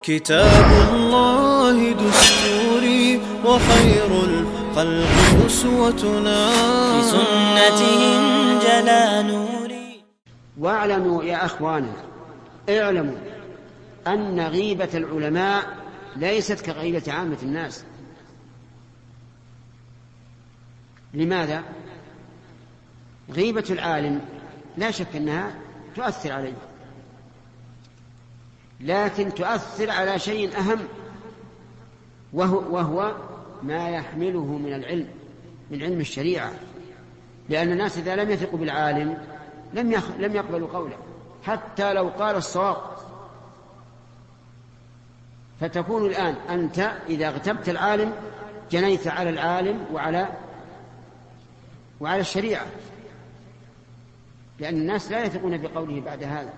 كتاب الله دستوري وخير الخلق أسوتنا في سنته انجلى نوري. واعلموا يا أخوانا، اعلموا أن غيبة العلماء ليست كغيبة عامة الناس. لماذا؟ غيبة العالم لا شك أنها تؤثر عليه، لكن تؤثر على شيء أهم، وهو ما يحمله من العلم، من علم الشريعة. لأن الناس إذا لم يثقوا بالعالم لم يقبلوا قوله حتى لو قال الصواب. فتكون الآن أنت إذا اغتبت العالم جنيت على العالم وعلى الشريعة، لأن الناس لا يثقون بقوله بعد هذا.